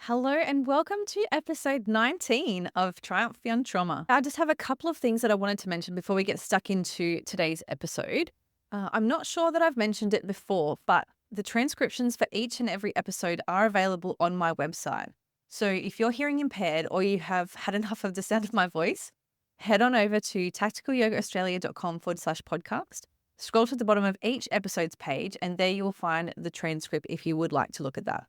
Hello and welcome to episode 19 of Triumph Beyond Trauma. I just have a couple of things that I wanted to mention before we get stuck into today's episode. I'm not sure that I've mentioned it before, but the transcriptions for each and every episode are available on my website. So if you're hearing impaired or you have had enough of the sound of my voice, head on over to tacticalyogaaustralia.com/podcast. Scroll to the bottom of each episode's page, and there you will find the transcript if you would like to look at that.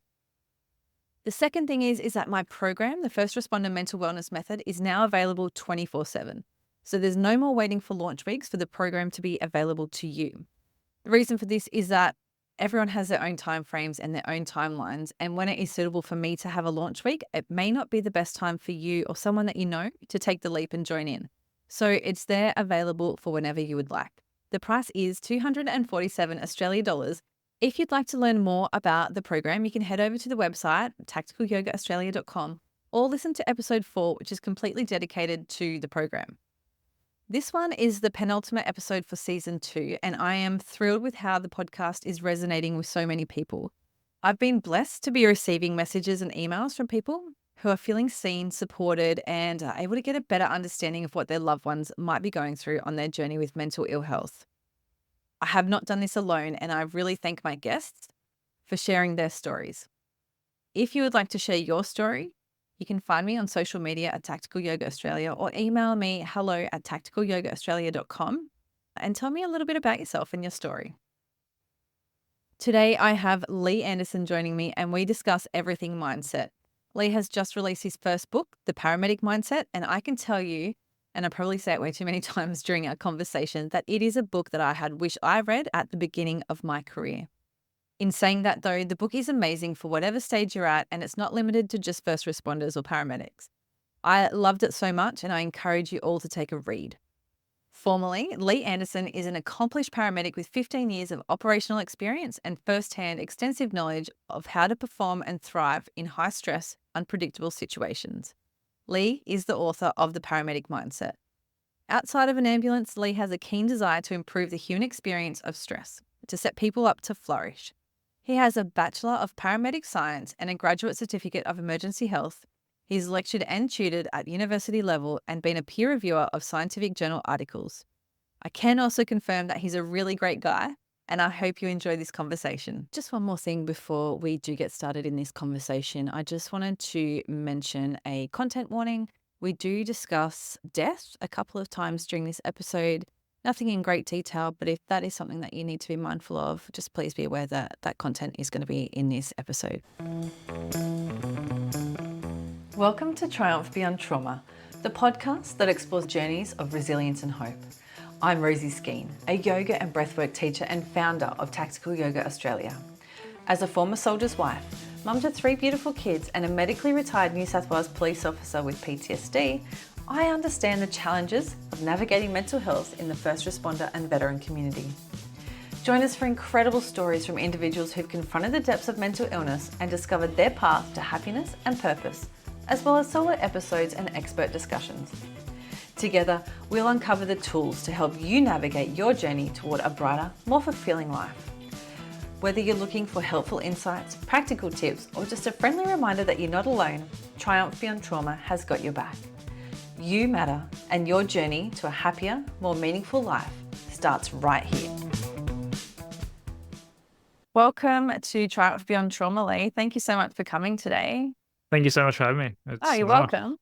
The second thing is that my program, the First Responder Mental Wellness Method, is now available 24/7. So there's no more waiting for launch weeks for the program to be available to you. The reason for this is that everyone has their own timeframes and their own timelines. And when it is suitable for me to have a launch week, it may not be the best time for you or someone that you know to take the leap and join in. So it's there available for whenever you would like. The price is 247 Australian dollars. If you'd like to learn more about the program, you can head over to the website, tacticalyogaaustralia.com, or listen to episode 4, which is completely dedicated to the program. This one is the penultimate episode for season 2, and I am thrilled with how the podcast is resonating with so many people. I've been blessed to be receiving messages and emails from people who are feeling seen, supported, and are able to get a better understanding of what their loved ones might be going through on their journey with mental ill health. I have not done this alone, and I really thank my guests for sharing their stories. If you would like to share your story, you can find me on social media at Tactical Yoga Australia or email me hello@tacticalyogaaustralia.com and tell me a little bit about yourself and your story. Today, I have Leigh Anderson joining me, and we discuss everything mindset. Leigh has just released his first book, The Paramedic Mindset, and I can tell you, and I probably say it way too many times during our conversation, that it is a book that I had wished I read at the beginning of my career. In saying that though, the book is amazing for whatever stage you're at, and it's not limited to just first responders or paramedics. I loved it so much, and I encourage you all to take a read. Formally, Leigh Anderson is an accomplished paramedic with 15 years of operational experience and first-hand extensive knowledge of how to perform and thrive in high-stress, unpredictable situations. Leigh is the author of The Paramedic Mindset. Outside of an ambulance, Leigh has a keen desire to improve the human experience of stress, to set people up to flourish. He has a Bachelor of Paramedic Science and a Graduate Certificate of Emergency Health. He's lectured and tutored at university level and been a peer reviewer of scientific journal articles. I can also confirm that he's a really great guy, and I hope you enjoy this conversation. Just one more thing before we do get started in this conversation. I just wanted to mention a content warning. We do discuss death a couple of times during this episode. Nothing in great detail, but if that is something that you need to be mindful of, just please be aware that that content is going to be in this episode. Welcome to Triumph Beyond Trauma, the podcast that explores journeys of resilience and hope. I'm Rosie Skene, a yoga and breathwork teacher and founder of Tactical Yoga Australia. As a former soldier's wife, mum to 3 beautiful kids, and a medically retired New South Wales police officer with PTSD, I understand the challenges of navigating mental health in the first responder and veteran community. Join us for incredible stories from individuals who've confronted the depths of mental illness and discovered their path to happiness and purpose, as well as solo episodes and expert discussions. Together, we'll uncover the tools to help you navigate your journey toward a brighter, more fulfilling life. Whether you're looking for helpful insights, practical tips, or just a friendly reminder that you're not alone, Triumph Beyond Trauma has got your back. You matter, and your journey to a happier, more meaningful life starts right here. Welcome to Triumph Beyond Trauma, Leigh. Thank you so much for coming today. Thank you so much for having me. You're welcome.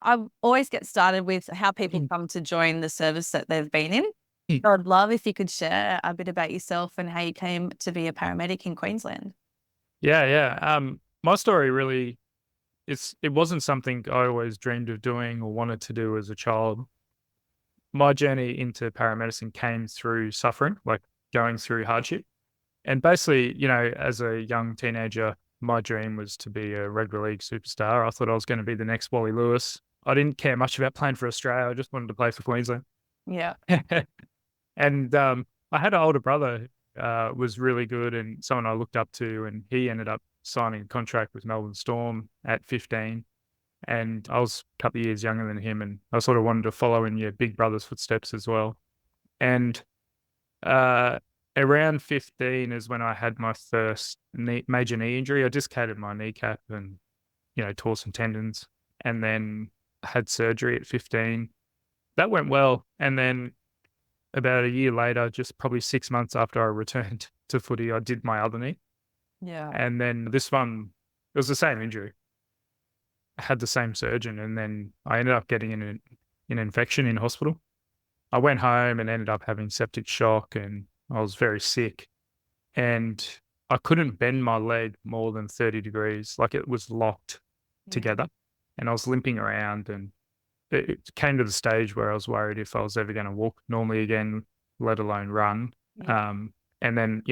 I always get started with how people come to join the service that they've been in. So I'd love if you could share a bit about yourself and how you came to be a paramedic in Queensland. Yeah. My story really, it wasn't something I always dreamed of doing or wanted to do as a child. My journey into paramedicine came through suffering, like going through hardship. And basically, as a young teenager, my dream was to be a rugby league superstar. I thought I was going to be the next Wally Lewis. I didn't care much about playing for Australia. I just wanted to play for Queensland. Yeah. And I had an older brother who was really good and someone I looked up to, and he ended up signing a contract with Melbourne Storm at 15. And I was a couple of years younger than him, and I sort of wanted to follow in your big brother's footsteps as well. And around 15 is when I had my first major knee injury. I dislocated my kneecap, and tore some tendons, and then had surgery at 15. That went well. And then about a year later, just probably 6 months after I returned to footy, I did my other knee. Yeah. And then this one, it was the same injury. I had the same surgeon, and then I ended up getting an infection in hospital. I went home and ended up having septic shock, and I was very sick. And I couldn't bend my leg more than 30 degrees. Like, it was locked Yeah. together, and I was limping around, and it came to the stage where I was worried if I was ever going to walk normally again, let alone run. Yeah. And then,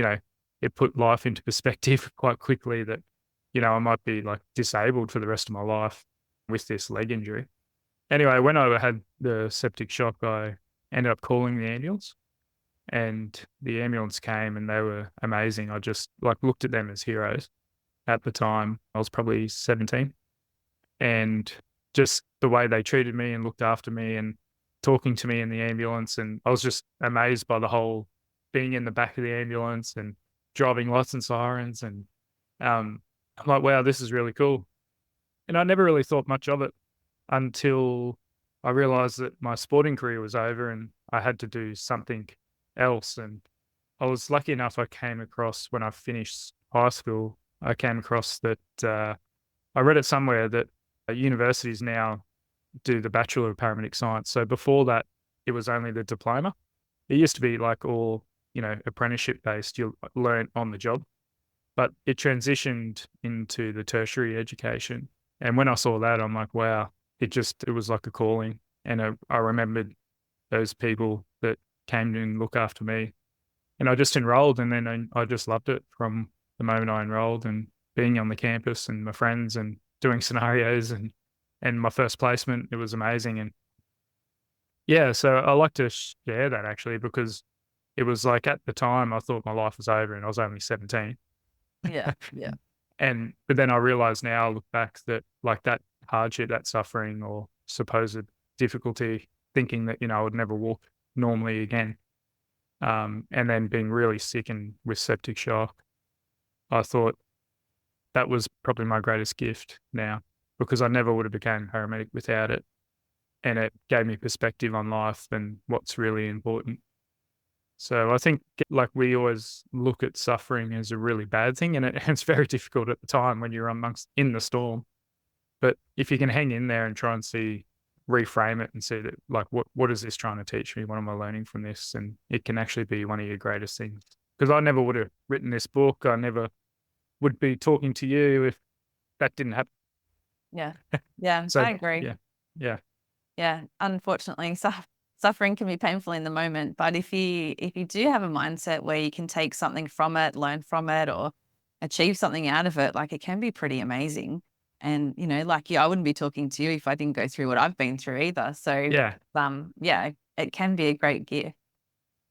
it put life into perspective quite quickly that, I might be like disabled for the rest of my life with this leg injury. Anyway, when I had the septic shock, I ended up calling the ambulance, and the ambulance came, and they were amazing. I just like looked at them as heroes. At the time, I was probably 17, and just the way they treated me and looked after me and talking to me in the ambulance. And I was just amazed by the whole being in the back of the ambulance and driving lights and sirens. And I'm like, wow, this is really cool. And I never really thought much of it until I realized that my sporting career was over and I had to do something else. And I was lucky enough, I came across, when I finished high school, I came across that I read it somewhere that universities now do the Bachelor of Paramedic Science. So before that, it was only the diploma. It used to be like all, apprenticeship based, you learn on the job, but it transitioned into the tertiary education. And when I saw that, I'm like, wow, it was like a calling. And I remembered those people that came to look after me. And I just enrolled, and then I just loved it from the moment I enrolled, and being on the campus and my friends and doing scenarios and my first placement. It was amazing. And yeah, so I like to share that actually, because it was like at the time I thought my life was over and I was only 17. Yeah. Yeah. But then I realize now, I look back, that like that hardship, that suffering or supposed difficulty, thinking that, I would never walk normally again. And then being really sick and with septic shock, I thought that was probably my greatest gift now, because I never would have become a paramedic without it. And it gave me perspective on life and what's really important. So I think, like, we always look at suffering as a really bad thing, and it's very difficult at the time when you're in the storm. But if you can hang in there and try and reframe it and see that, like, what is this trying to teach me? What am I learning from this? And it can actually be one of your greatest things. Because I never would have written this book. I never would be talking to you if that didn't happen. Yeah. Yeah. So I agree. yeah. Yeah. Unfortunately, suffering can be painful in the moment, but if you do have a mindset where you can take something from it, learn from it, or achieve something out of it, like, it can be pretty amazing. And, like you, I wouldn't be talking to you if I didn't go through what I've been through either. So, Yeah. yeah, it can be a great gift.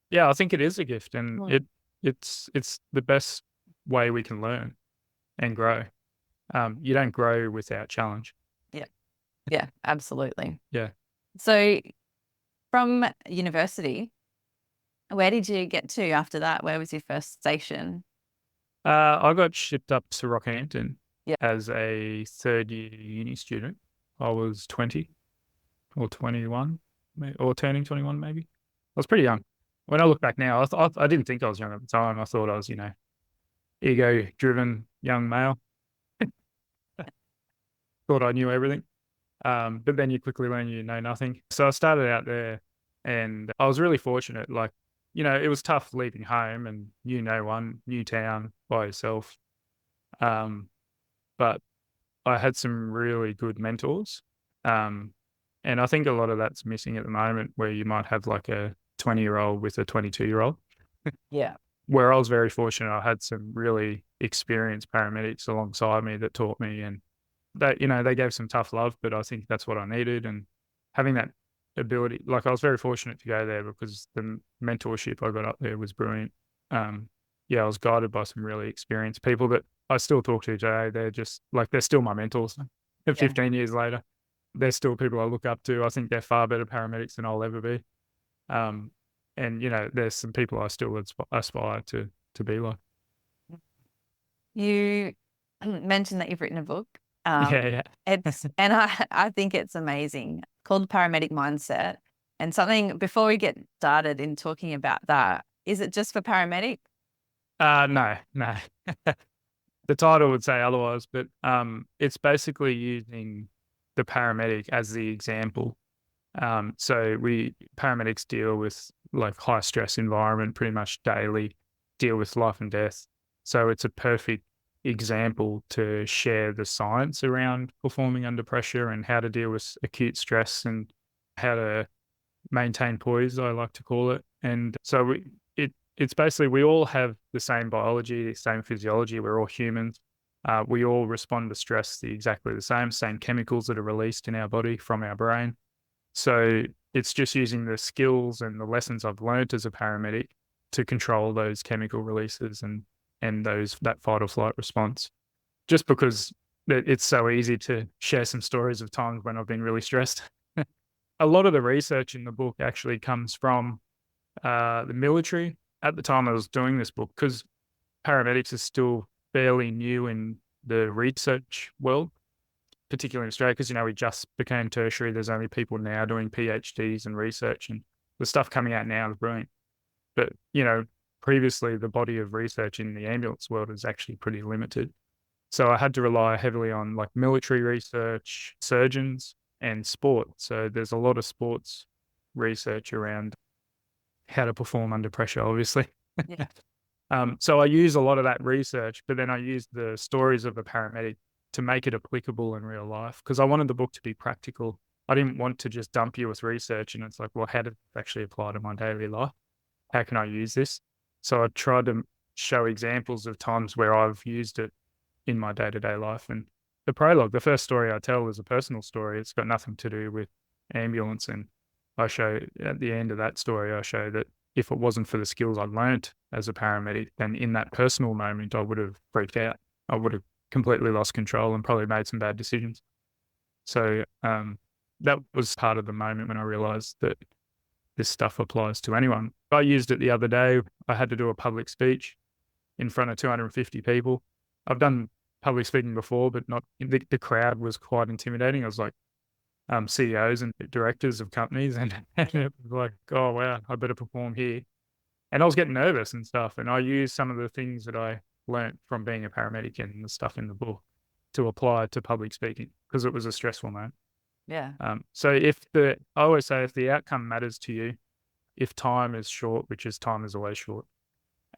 Yeah, I think it is a gift, and Mm. it's the best way we can learn and grow. You don't grow without challenge. Yeah. Yeah, absolutely. Yeah. So from university, where did you get to after that? Where was your first station? I got shipped up to Rockhampton Yeah. as a third year uni student. I was 20 or 21, or turning 21 maybe. I was pretty young. When I look back now, I didn't think I was young at the time. I thought I was, ego-driven young male. Thought I knew everything. But then you quickly learn you know nothing. So I started out there, and I was really fortunate. Like, it was tough leaving home and one new town by yourself. But I had some really good mentors. And I think a lot of that's missing at the moment, where you might have like a 20-year-old with a 22-year-old. Yeah. Where I was very fortunate, I had some really experienced paramedics alongside me that taught me, and that, they gave some tough love, but I think that's what I needed. And having that ability, like, I was very fortunate to go there because the mentorship I got up there was brilliant. Yeah, I was guided by some really experienced people that I still talk to today. They're just like, they're still my mentors. Yeah. 15 years later, they're still people I look up to. I think they're far better paramedics than I'll ever be. And there's some people I still aspire to be like. You mentioned that you've written a book. Yeah, yeah. And I think it's amazing. Called Paramedic Mindset. And something before we get started in talking about that, is it just for paramedic? No, no. The title would say otherwise, but it's basically using the paramedic as the example. So we paramedics deal with like high stress environment pretty much daily, deal with life and death. So it's a perfect example to share the science around performing under pressure and how to deal with acute stress and how to maintain poise, I like to call it. And so it's basically we all have the same biology, the same physiology. We're all humans. We all respond to stress exactly the same chemicals that are released in our body from our brain. So it's just using the skills and the lessons I've learned as a paramedic to control those chemical releases and that fight or flight response. Just because it's so easy to share some stories of times when I've been really stressed. A lot of the research in the book actually comes from the military. At the time I was doing this book, because paramedics are still fairly new in the research world, particularly in Australia, because, we just became tertiary. There's only people now doing PhDs and research, and the stuff coming out now is brilliant. But, previously the body of research in the ambulance world is actually pretty limited. So I had to rely heavily on like military research, surgeons, and sport. So there's a lot of sports research around how to perform under pressure, obviously. Yeah. So I use a lot of that research, but then I use the stories of a paramedic to make it applicable in real life, because I wanted the book to be practical. I didn't want to just dump you with research and it's like, well, how did it actually apply to my daily life? How can I use this? So I tried to show examples of times where I've used it in my day-to-day life. And the prologue, the first story I tell, is a personal story. It's got nothing to do with ambulance. And I show at the end of that story, I show that if it wasn't for the skills I learnt as a paramedic, then in that personal moment, I would have freaked out. I would have completely lost control and probably made some bad decisions. So that was part of the moment when I realized that this stuff applies to anyone. I used it the other day. I had to do a public speech in front of 250 people. I've done public speaking before, but not the crowd was quite intimidating. I was like CEOs and directors of companies, and it was like, oh wow, I better perform here. And I was getting nervous and stuff. And I used some of the things that I learnt from being a paramedic and the stuff in the book to apply to public speaking, because it was a stressful moment. Yeah. So I always say, if the outcome matters to you, if time is short, which is time is always short,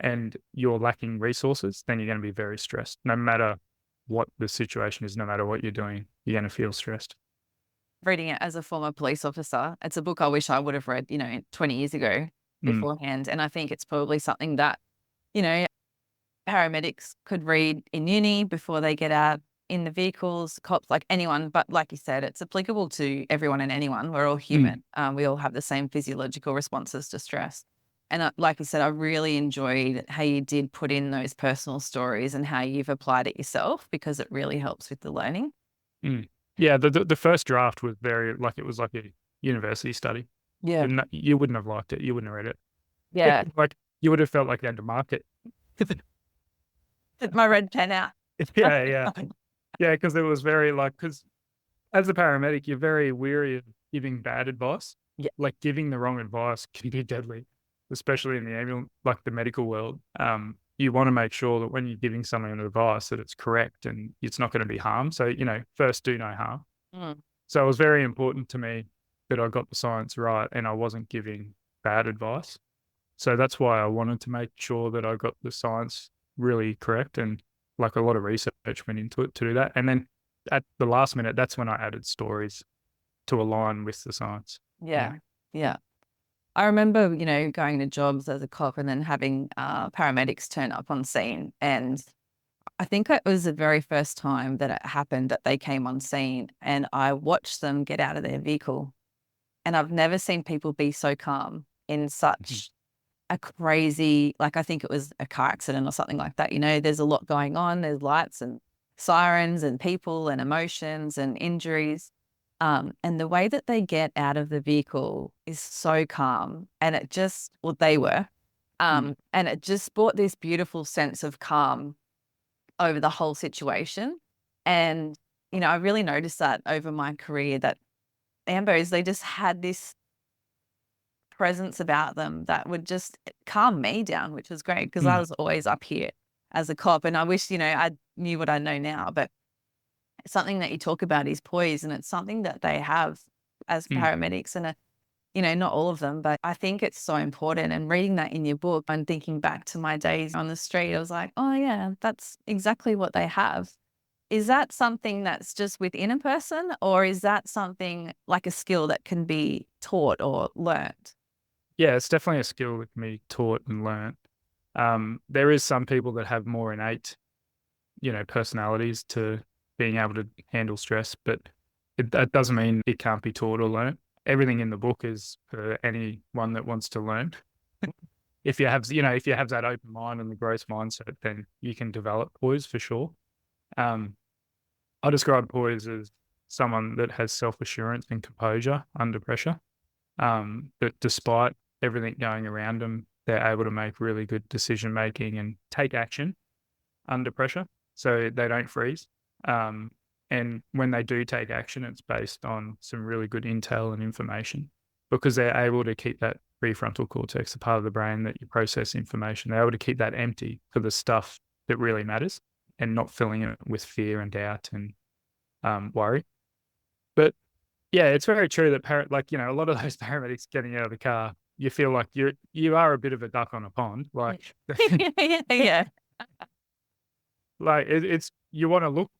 and you're lacking resources, then you're going to be very stressed. No matter what the situation is, no matter what you're doing, you're going to feel stressed. Reading it as a former police officer, it's a book I wish I would have read, 20 years ago beforehand. And I think it's probably something that, paramedics could read in uni before they get out in the vehicles, cops, like anyone. But like you said, it's applicable to everyone and anyone. We're all human. We all have the same physiological responses to stress. And like you said, I really enjoyed how you did put in those personal stories and how you've applied it yourself, because it really helps with the learning. Yeah, the first draft was it was like a university study. Yeah. You wouldn't have liked it. You wouldn't have read it. Yeah. Like you would have felt like you had to mark it. Put my red pen out. Yeah. Yeah, because it was because as a paramedic, you're very weary of giving bad advice. Yeah. Like giving the wrong advice can be deadly, especially in the ambulance, like the medical world. You want to make sure that when you're giving someone advice that it's correct and it's not going to be harm. So, first do no harm. So it was very important to me that I got the science right and I wasn't giving bad advice. So that's why I wanted to make sure that I got the science really correct, and like a lot of research went into it to do that. And then at the last minute, that's when I added stories to align with the science. Yeah. I remember, going to jobs as a cop and then having paramedics turn up on scene. And I think it was the very first time that it happened that they came on scene, and I watched them get out of their vehicle. And I've never seen people be so calm in such a crazy, like I think it was a car accident or something like that. There's a lot going on. There's lights and sirens and people and emotions and injuries. And the way that they get out of the vehicle is so calm. And they were. And it just brought this beautiful sense of calm over the whole situation. And I really noticed that over my career that Ambos, they just had this presence about them that would just calm me down, which was great because I Mm, was always up here as a cop. And I wish, I knew what I know now. But something that you talk about is poise, and it's something that they have as mm. paramedics. And, not all of them, but I think it's so important. And reading that in your book and thinking back to my days on the street, I was like, oh, yeah, that's exactly what they have. Is that something that's just within a person, or is that something like a skill that can be taught or learnt? Yeah, it's definitely a skill that can be taught and learnt. There is some people that have more innate, personalities to being able to handle stress, but that doesn't mean it can't be taught or learnt. Everything in the book is for anyone that wants to learn. If you have that open mind and the growth mindset, then you can develop poise for sure. Um, I describe poise as someone that has self-assurance and composure under pressure. That despite everything going around them, they're able to make really good decision making and take action under pressure, so they don't freeze. Um, and when they do take action, it's based on some really good intel and information because they're able to keep that prefrontal cortex, the part of the brain that you process information, they're able to keep that empty for the stuff that really matters and not filling it with fear and doubt and worry. But yeah, it's very true that a lot of those paramedics getting out of the car, you feel like you are a bit of a duck on a pond. Like Yeah, yeah. like it's you want to look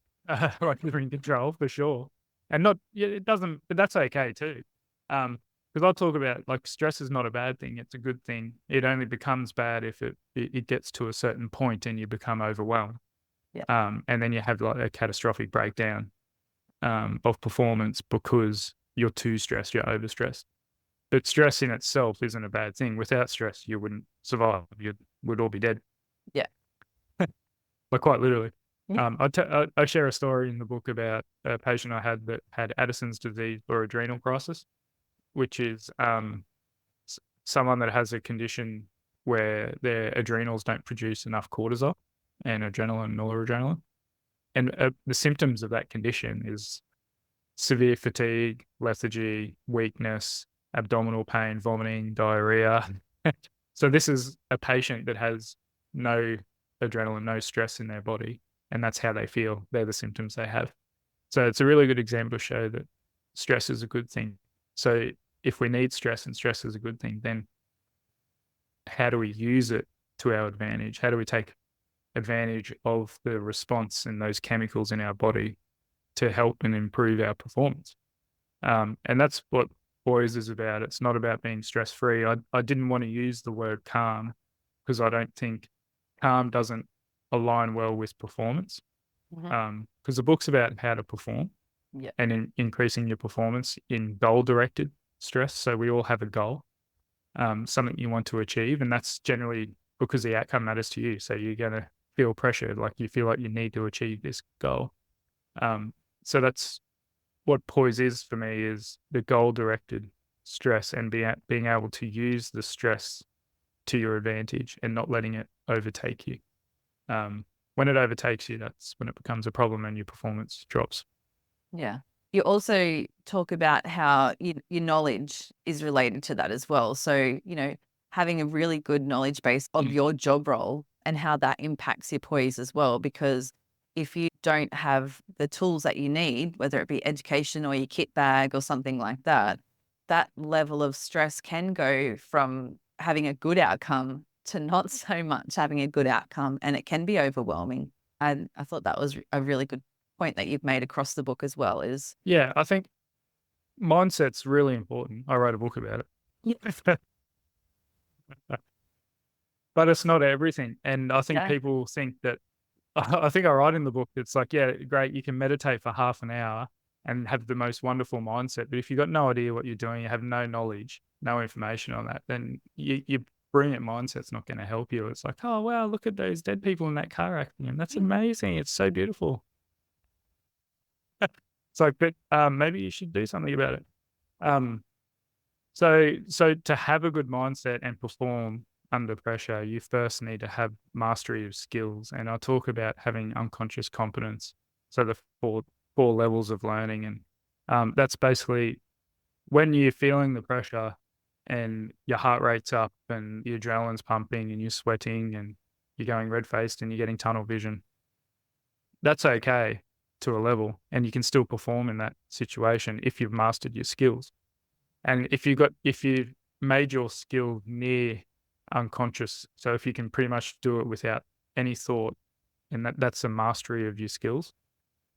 like you're in control for sure, and not yeah, it doesn't, but that's okay too. Because I'll talk about like stress is not a bad thing; it's a good thing. It only becomes bad if it gets to a certain point and you become overwhelmed. Yeah. And then you have like a catastrophic breakdown of performance because you're too stressed, you're overstressed. But stress in itself isn't a bad thing. Without stress, you wouldn't survive. You would all be dead, Yeah. like quite literally. Yeah. I share a story in the book about a patient I had that had Addison's disease or adrenal crisis, which is someone that has a condition where their adrenals don't produce enough cortisol and adrenaline, noradrenaline. And the symptoms of that condition is severe fatigue, lethargy, weakness, abdominal pain, vomiting, diarrhea. So this is a patient that has no adrenaline, no stress in their body, and that's how they feel. They're the symptoms they have. So it's a really good example to show that stress is a good thing. So if we need stress and stress is a good thing, then how do we use it to our advantage? How do we take advantage of the response and those chemicals in our body to help and improve our performance? And that's what poise is about. It's not about being stress free. I didn't want to use the word calm because I don't think calm doesn't align well with performance. Mhm. Because the book's about how to perform Yeah. and increasing your performance in goal directed stress. So we all have a goal, something you want to achieve, and that's generally because the outcome matters to you. So you're going to feel pressured, like you feel like you need to achieve this goal. So that's what poise is for me, is the goal directed stress and being able to use the stress to your advantage and not letting it overtake you. When it overtakes you, that's when it becomes a problem and your performance drops. Yeah. You also talk about how your knowledge is related to that as well. So, having a really good knowledge base of your job role and how that impacts your poise as well. Because if you don't have the tools that you need, whether it be education or your kit bag or something like that, that level of stress can go from having a good outcome to not so much having a good outcome. And it can be overwhelming. And I thought that was a really good point that you've made across the book as well is Yeah, I think mindset's really important. I wrote a book about it. But it's not everything. And I think yeah, people think that I think I write in the book, it's like, yeah, great, you can meditate for half an hour and have the most wonderful mindset. But if you've got no idea what you're doing, you have no knowledge, no information on that, then your brilliant mindset's not going to help you. It's like, oh, wow, look at those dead people in that car accident. That's amazing. It's so beautiful. It's like, but maybe you should do something about it. Um, so to have a good mindset and perform under pressure, you first need to have mastery of skills. And I talk about having unconscious competence. So the four 4 levels of learning. And that's basically when you're feeling the pressure and your heart rate's up and your adrenaline's pumping and you're sweating and you're going red-faced and you're getting tunnel vision, that's okay to a level, and you can still perform in that situation if you've mastered your skills. And if you've made your skill near unconscious, so if you can pretty much do it without any thought, and that's a mastery of your skills.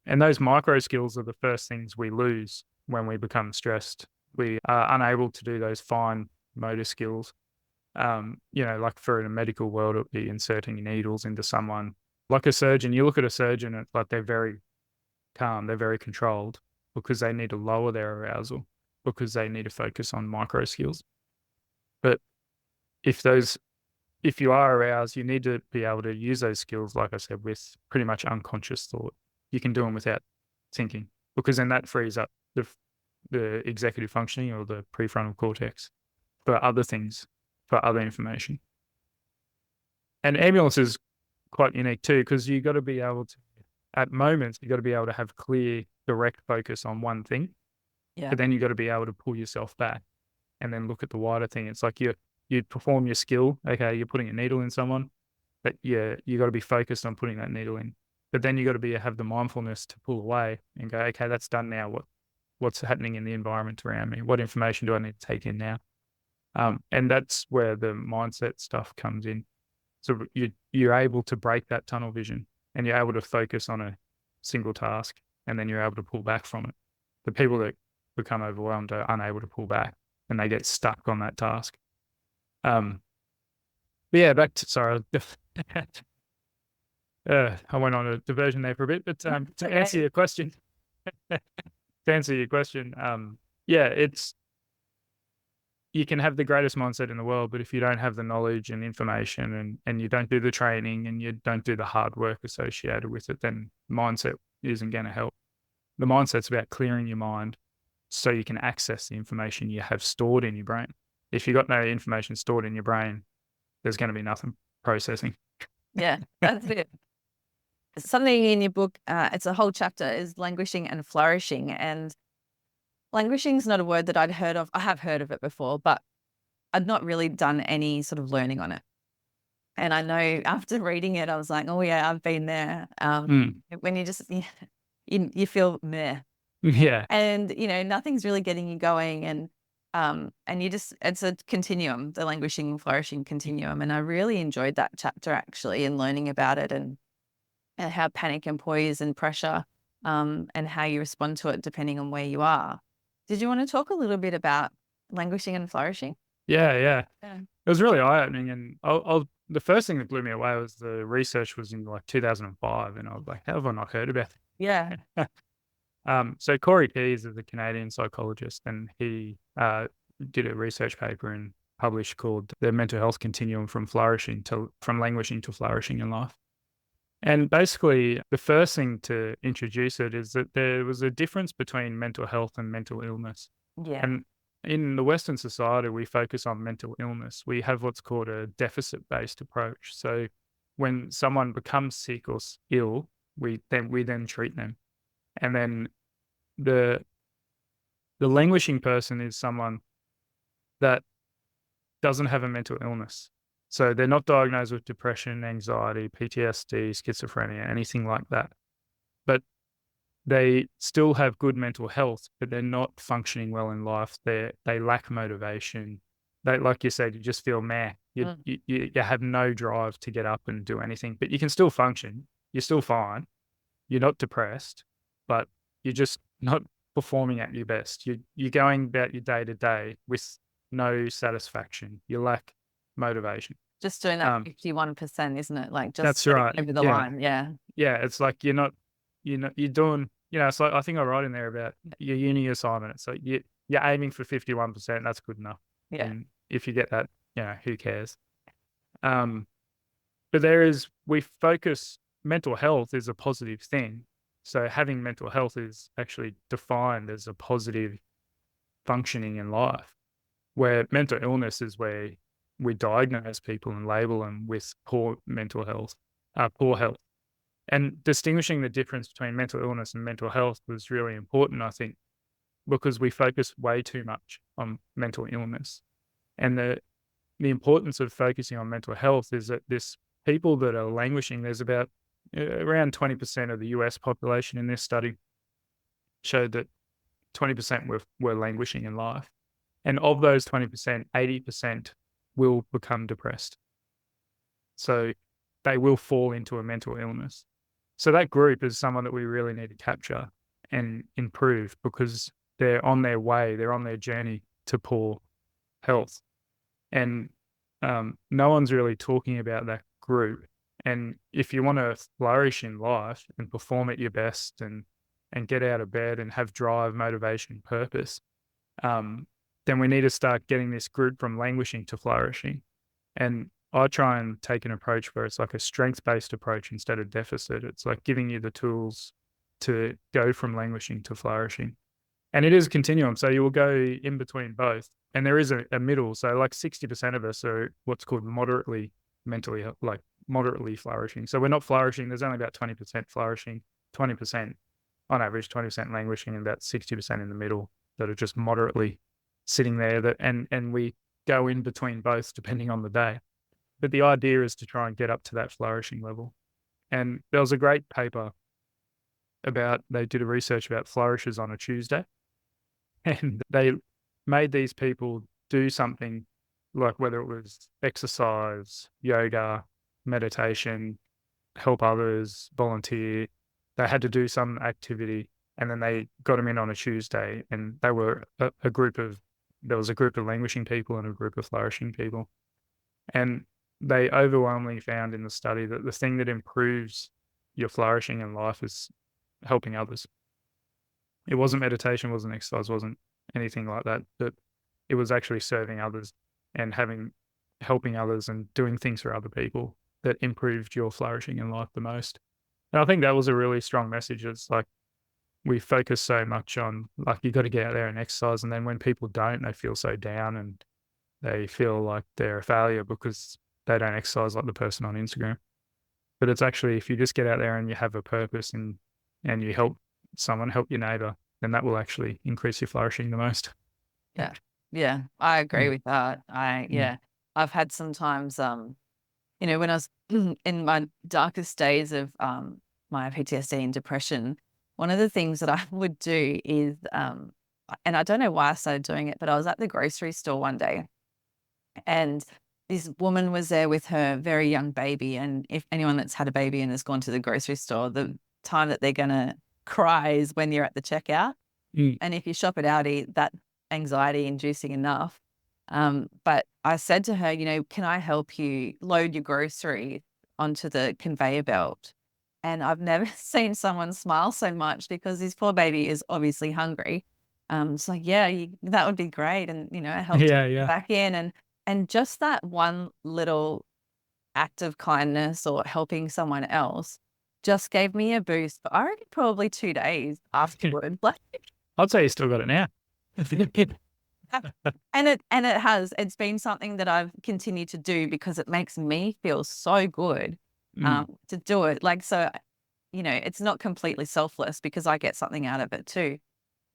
And those micro skills are the first things we lose when we become stressed. We are unable to do those fine motor skills. Like for in a medical world, it would be inserting needles into someone. Like a surgeon, you look at a surgeon, it's like they're very calm, they're very controlled because they need to lower their arousal, because they need to focus on micro skills. But if you are aroused, you need to be able to use those skills, like I said, with pretty much unconscious thought. You can do them without thinking, because then that frees up the executive functioning or the prefrontal cortex for other things, for other information. And ambulance is quite unique too, because you got to be able to, at moments, you got to be able to have clear, direct focus on one thing. Yeah. But then you got to be able to pull yourself back and then look at the wider thing. It's like you perform your skill. Okay, you're putting a needle in someone, but you got to be focused on putting that needle in. But then you got to have the mindfulness to pull away and go, okay, that's done now. What's happening in the environment around me? What information do I need to take in now? And that's where the mindset stuff comes in. So you're able to break that tunnel vision and you're able to focus on a single task, and then you're able to pull back from it. The people that become overwhelmed are unable to pull back and they get stuck on that task. But yeah, sorry, I went on a diversion there for a bit, but to answer your question, you can have the greatest mindset in the world, but if you don't have the knowledge and information and you don't do the training and you don't do the hard work associated with it, then mindset isn't going to help. The mindset's about clearing your mind so you can access the information you have stored in your brain. If you've got no information stored in your brain, there's going to be nothing processing. Yeah, that's it. Something in your book, it's a whole chapter, is languishing and flourishing. And languishing is not a word that I'd heard of. I have heard of it before, but I'd not really done any sort of learning on it. And I know after reading it, I was like, oh yeah, I've been there. When you just, you feel meh. Yeah. And, nothing's really getting you going. And it's a continuum, the languishing and flourishing continuum. And I really enjoyed that chapter actually, and learning about it and how panic and poise and pressure and how you respond to it depending on where you are. Did you want to talk a little bit about languishing and flourishing? Yeah. It was really eye-opening. And the first thing that blew me away was the research was in like 2005. And I was like, how have I not heard about it? Yeah. So Corey Keyes is a Canadian psychologist, and he did a research paper and published called The Mental Health Continuum from Languishing to Flourishing in Life. And basically, the first thing to introduce it is that there was a difference between mental health and mental illness. Yeah. And in the Western society, we focus on mental illness. We have what's called a deficit-based approach. So when someone becomes sick or ill, we then treat them. And then the languishing person is someone that doesn't have a mental illness. So they're not diagnosed with depression, anxiety, PTSD, schizophrenia, anything like that. But they still have good mental health, but they're not functioning well in life. They lack motivation. They, like you said, you just feel meh. You have no drive to get up and do anything, but you can still function. You're still fine. You're not depressed, but you're just not performing at your best. You're going about your day to day with no satisfaction. You lack motivation. Just doing that 51%, isn't it? Like just that's right. Over the line. Yeah. Yeah. It's like you're doing, it's like, I think I write in there about your uni assignment. So you're aiming for 51%. That's good enough. Yeah. And if you get that, who cares? But we focus, mental health is a positive thing. So having mental health is actually defined as a positive functioning in life, where mental illness is where we diagnose people and label them with poor mental health, poor health. And distinguishing the difference between mental illness and mental health was really important, I think, because we focus way too much on mental illness. And the importance of focusing on mental health is that this people that are languishing, there's about around 20% of the US population in this study showed that 20% were languishing in life. And of those 20%, 80% will become depressed. So they will fall into a mental illness. So that group is someone that we really need to capture and improve because they're on their way, they're on their journey to poor health. And no one's really talking about that group. And if you want to flourish in life and perform at your best and get out of bed and have drive, motivation, purpose, then we need to start getting this group from languishing to flourishing. And I try and take an approach where it's like a strength-based approach instead of deficit. It's like giving you the tools to go from languishing to flourishing. And it is a continuum. So you will go in between both. And there is a middle. So like 60% of us are what's called moderately moderately flourishing. So we're not flourishing. There's only about 20% flourishing, 20% on average, 20% languishing, and about 60% in the middle that are just moderately sitting there. And we go in between both depending on the day. But the idea is to try and get up to that flourishing level. And there was a great paper they did a research about flourishes on a Tuesday. And they made these people do something like whether it was exercise, yoga, meditation, help others, volunteer. They had to do some activity, and then they got them in on a Tuesday, and they were there was a group of languishing people and a group of flourishing people. And they overwhelmingly found in the study that the thing that improves your flourishing in life is helping others. It wasn't meditation, wasn't exercise, wasn't anything like that, but it was actually serving others and helping others and doing things for other people that improved your flourishing in life the most. And I think that was a really strong message. It's like we focus so much on like you got to get out there and exercise, and then when people don't, they feel so down and they feel like they're a failure because they don't exercise like the person on Instagram. But it's actually if you just get out there and you have a purpose and you help someone, help your neighbor, then that will actually increase your flourishing the most. Yeah. Yeah. I agree with that. I've had sometimes, when I was in my darkest days of my PTSD and depression, one of the things that I would do is, and I don't know why I started doing it, but I was at the grocery store one day and this woman was there with her very young baby. And if anyone that's had a baby and has gone to the grocery store, the time that they're going to cry is when you're at the checkout. And if you shop at Aldi, that anxiety inducing enough. But I said to her, can I help you load your grocery onto the conveyor belt? And I've never seen someone smile so much because this poor baby is obviously hungry. It's like, that would be great. And, I helped her back in and just that one little act of kindness or helping someone else just gave me a boost for, I reckon, probably 2 days afterward. I'd say you still got it now. And it's been something that I've continued to do because it makes me feel so good to do it. Like, so, it's not completely selfless because I get something out of it too.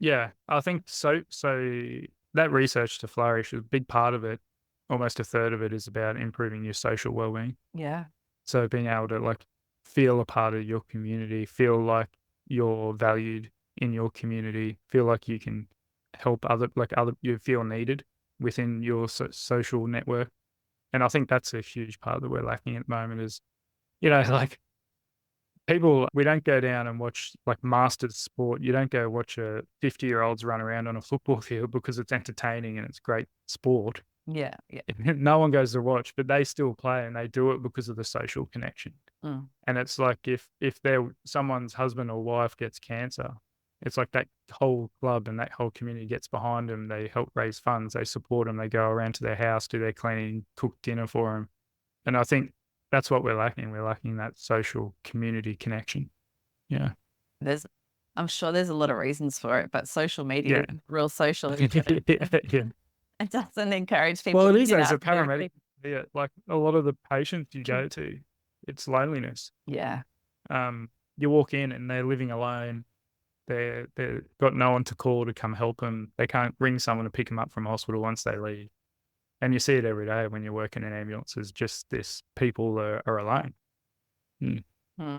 Yeah, I think so. So that research to flourish, a big part of it, almost a third of it is about improving your social well-being. Yeah. So being able to like feel a part of your community, feel like you're valued in your community, feel like you can help you feel needed within your social network. And I think that's a huge part that we're lacking at the moment is, like people, we don't go down and watch like masters sport. You don't go watch a 50-year-olds run around on a football field because it's entertaining and it's great sport. Yeah. Yeah. No one goes to watch, but they still play and they do it because of the social connection. And it's like if someone's husband or wife gets cancer, it's like that whole club and that whole community gets behind them. They help raise funds. They support them. They go around to their house, do their cleaning, cook dinner for them. And I think that's what we're lacking. We're lacking that social community connection. Yeah. I'm sure there's a lot of reasons for it, but social media, real social. It doesn't encourage people. Well, it is as a paramedic. Yeah, like a lot of the patients you go to, it's loneliness. Yeah. You walk in and they're living alone. They've got no one to call to come help them. They can't ring someone to pick them up from hospital once they leave. And you see it every day when you're working in ambulances, just this, people are alone. Mm. Mm.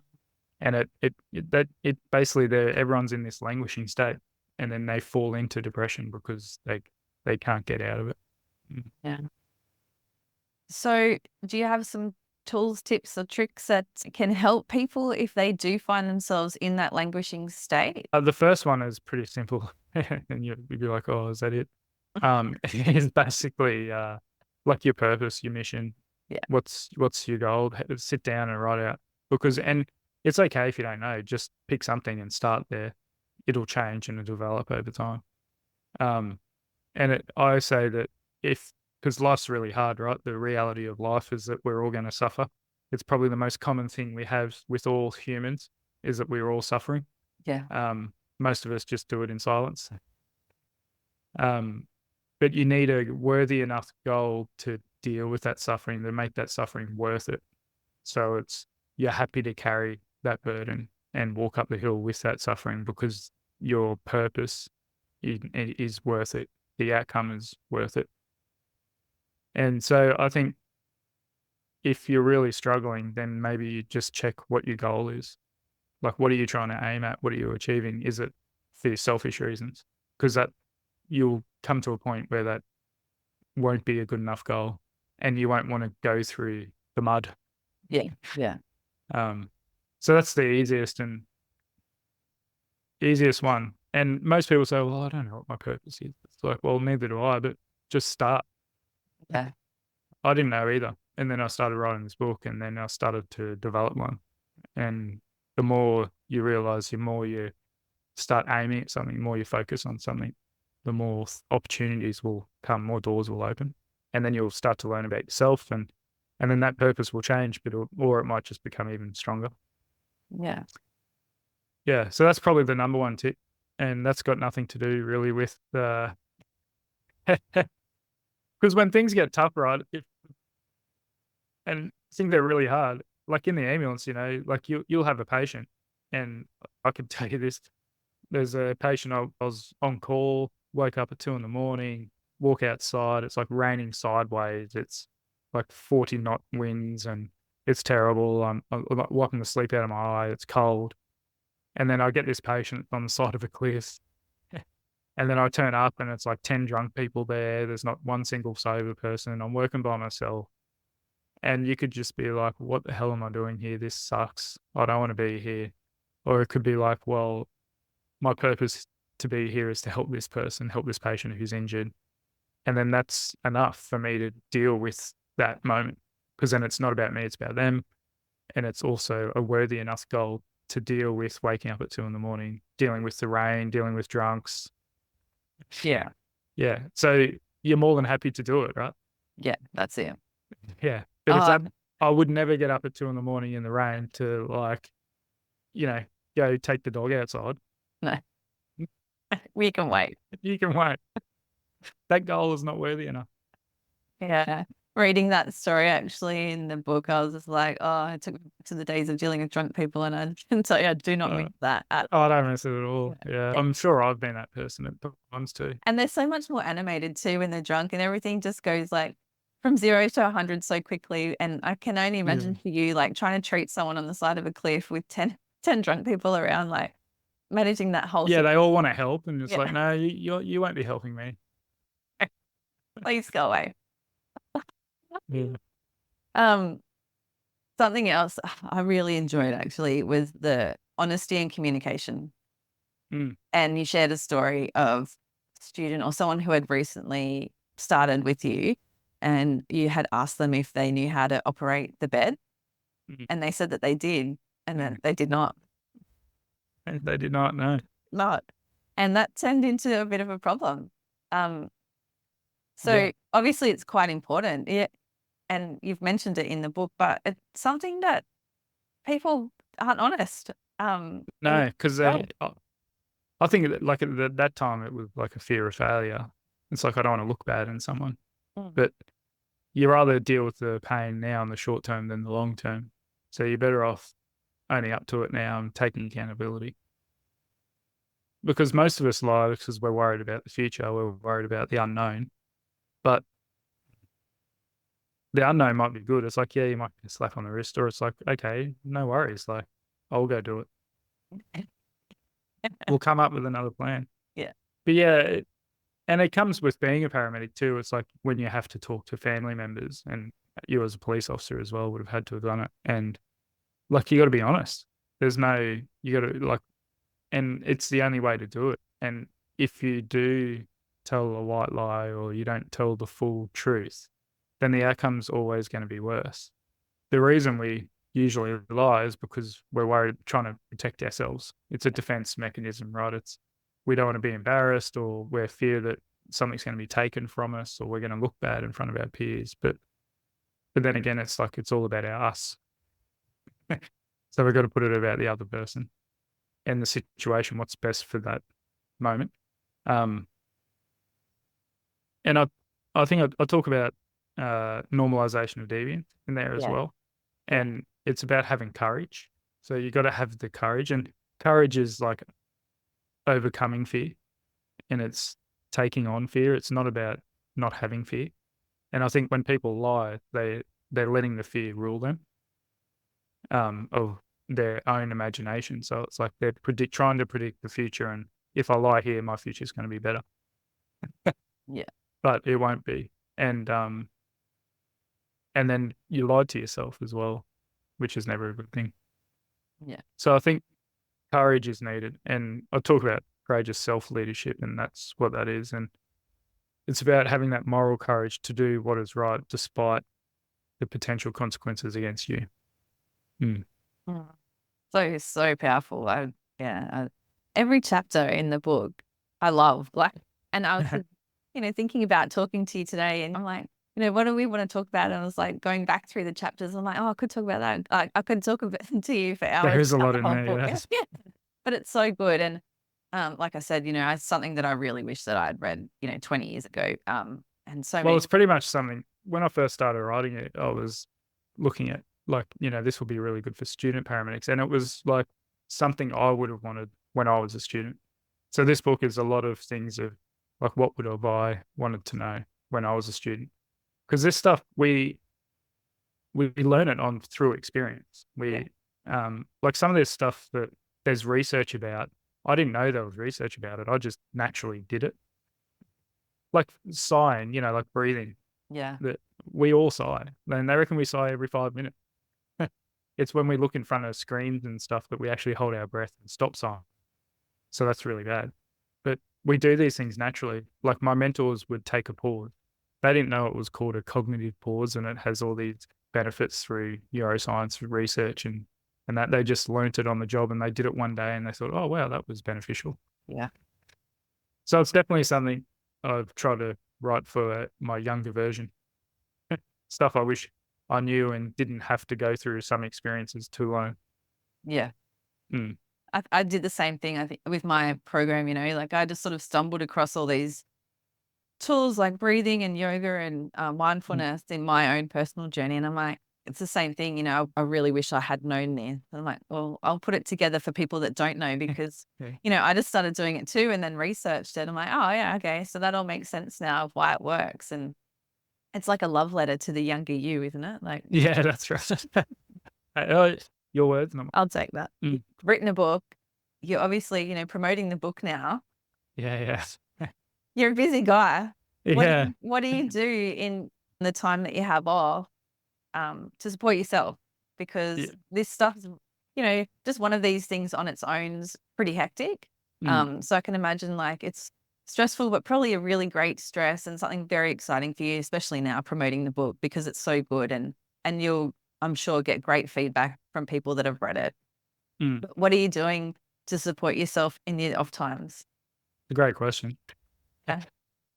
And it basically, everyone's in this languishing state, and then they fall into depression because they can't get out of it. Mm. Yeah. So do you have some tools, tips or tricks that can help people if they do find themselves in that languishing state? The first one is pretty simple, and you'd be like, "Oh, is that it?" It's basically like your purpose, your mission. Yeah. What's your goal? Sit down and write out, and it's okay if you don't know. Just pick something and start there. It'll change and it'll develop over time. And I say that because life's really hard, right? The reality of life is that we're all going to suffer. It's probably the most common thing we have with all humans is that we're all suffering. Yeah. Most of us just do it in silence. But you need a worthy enough goal to deal with that suffering, to make that suffering worth it. So you're happy to carry that burden and walk up the hill with that suffering because your purpose is worth it. The outcome is worth it. And so I think if you're really struggling, then maybe you just check what your goal is. Like, what are you trying to aim at? What are you achieving? Is it for selfish reasons? Because you'll come to a point where that won't be a good enough goal and you won't want to go through the mud. Yeah. Yeah. So that's the easiest one. And most people say, well, I don't know what my purpose is. It's like, well, neither do I, but just start. Yeah. I didn't know either. And then I started writing this book and then I started to develop one. And the more you realize, the more you start aiming at something, the more you focus on something, the more opportunities will come, more doors will open. And then you'll start to learn about yourself and then that purpose will change, or it might just become even stronger. Yeah. Yeah. So that's probably the number one tip. And that's got nothing to do really with because when things get tough, right? And I think they're really hard. Like in the ambulance, like you'll have a patient, and I can tell you this: there's a patient I was on call, woke up at 2 a.m, walk outside. It's like raining sideways. It's like 40-knot winds, and it's terrible. I'm wiping the sleep out of my eye. It's cold, and then I get this patient on the side of a cliff. And then I turn up and it's like 10 drunk people there. There's not one single sober person. I'm working by myself. And you could just be like, what the hell am I doing here? This sucks. I don't want to be here. Or it could be like, well, my purpose to be here is to help this person, help this patient who's injured. And then that's enough for me to deal with that moment. Because then it's not about me, it's about them. And it's also a worthy enough goal to deal with waking up at 2 a.m, dealing with the rain, dealing with drunks. Yeah. Yeah. So you're more than happy to do it, right? Yeah. That's it. Yeah. But I would never get up at 2 a.m in the rain to go take the dog outside. No. We can wait. You can wait. That goal is not worthy enough. Yeah. Reading that story actually in the book, I was just like, oh, it took me to the days of dealing with drunk people, and I can tell you, I do not miss that at all. I don't miss it at all. Yeah. I'm sure I've been that person at times too. And they're so much more animated too when they're drunk, and everything just goes like from 0 to 100 so quickly. And I can only imagine for you, like trying to treat someone on the side of a cliff with 10 drunk people around, like managing that whole Yeah, they all want to help, and it's like, no, you won't be helping me. Please go away. Yeah. Something else I really enjoyed actually was the honesty and communication. And you shared a story of a student or someone who had recently started with you, and you had asked them if they knew how to operate the bed, and they said that they did, and then they did not. And they did not know. Not. And that turned into a bit of a problem. So obviously it's quite important. And you've mentioned it in the book, but it's something that people aren't honest. No, because I think that, like at that time it was like a fear of failure. It's like, I don't want to look bad in someone, but you rather deal with the pain now in the short term than the long term. So you're better off owning up to it now and taking accountability. Because most of us lie because we're worried about the future, we're worried about the unknown. But the unknown might be good. It's like, yeah, you might get a slap on the wrist, or it's like, okay, no worries. Like, I'll go do it. We'll come up with another plan. Yeah. But yeah, and it comes with being a paramedic too. It's like when you have to talk to family members, and you as a police officer as well would have had to have done it. And like, you got to be honest. There's no, you got to like, and it's the only way to do it. And if you do tell a white lie or you don't tell the full truth, then the outcome's always going to be worse. The reason we usually lie is because we're worried, trying to protect ourselves. It's a defense mechanism, right? It's, we don't want to be embarrassed, or we're fear that something's going to be taken from us, or we're going to look bad in front of our peers. But then again, it's like, it's all about us. So we've got to put it about the other person and the situation, what's best for that moment. And I think I talk about normalization of deviance in there as well. And it's about having courage. So you got to have the courage, and courage is like overcoming fear, and it's taking on fear. It's not about not having fear. And I think when people lie, they're letting the fear rule them of their own imagination. So it's like they're trying to predict the future, and if I lie here, my future is going to be better. Yeah. But it won't be. And then you lied to yourself as well, which is never a good thing. Yeah. So I think courage is needed, and I talk about courageous self-leadership, and that's what that is. And it's about having that moral courage to do what is right despite the potential consequences against you. So powerful. Every chapter in the book I love. Like, and I was thinking about talking to you today, and I'm like, what do we want to talk about? And I was like going back through the chapters. I'm like, oh, I could talk about that. I could talk about to you for hours. There is a lot in there. Yeah. But it's so good. And like I said, it's something that I really wish that I'd read, 20 years ago. And so well, it's pretty much something. When I first started writing it, I was looking at like, this will be really good for student paramedics, and it was like something I would have wanted when I was a student. So this book is a lot of things of like, what would have I wanted to know when I was a student? Because this stuff we learn it on through experience. Like some of this stuff that there's research about, I didn't know there was research about it. I just naturally did it. Like sighing, like breathing. Yeah. That we all sigh. And they reckon we sigh every 5 minutes. It's when we look in front of screens and stuff that we actually hold our breath and stop sighing. So that's really bad. But we do these things naturally. Like my mentors would take a pause. They didn't know it was called a cognitive pause, and it has all these benefits through neuroscience research and that. They just learnt it on the job, and they did it one day and they thought, oh, wow, that was beneficial. Yeah. So it's definitely something I've tried to write for my younger version. Stuff I wish I knew and didn't have to go through some experiences to learn. Yeah. I did the same thing, I think, with my program, like I just sort of stumbled across all these tools like breathing and yoga and mindfulness in my own personal journey. And I'm like, it's the same thing, I really wish I had known this. I'm like, well, I'll put it together for people that don't know, because, I just started doing it too and then researched it. I'm like, oh yeah, okay. So that all makes sense now of why it works. And it's like a love letter to the younger you, isn't it? Like, yeah, that's right. Your words. I'll take that. You've written a book. You're obviously, promoting the book now. Yeah. You're a busy guy. Yeah. What do you do in the time that you have off to support yourself? Because this stuff's, just one of these things on its own is pretty hectic. So I can imagine like it's stressful, but probably a really great stress and something very exciting for you, especially now promoting the book, because it's so good, and you'll, I'm sure, get great feedback from people that have read it. But what are you doing to support yourself in your off times? A great question. Yeah.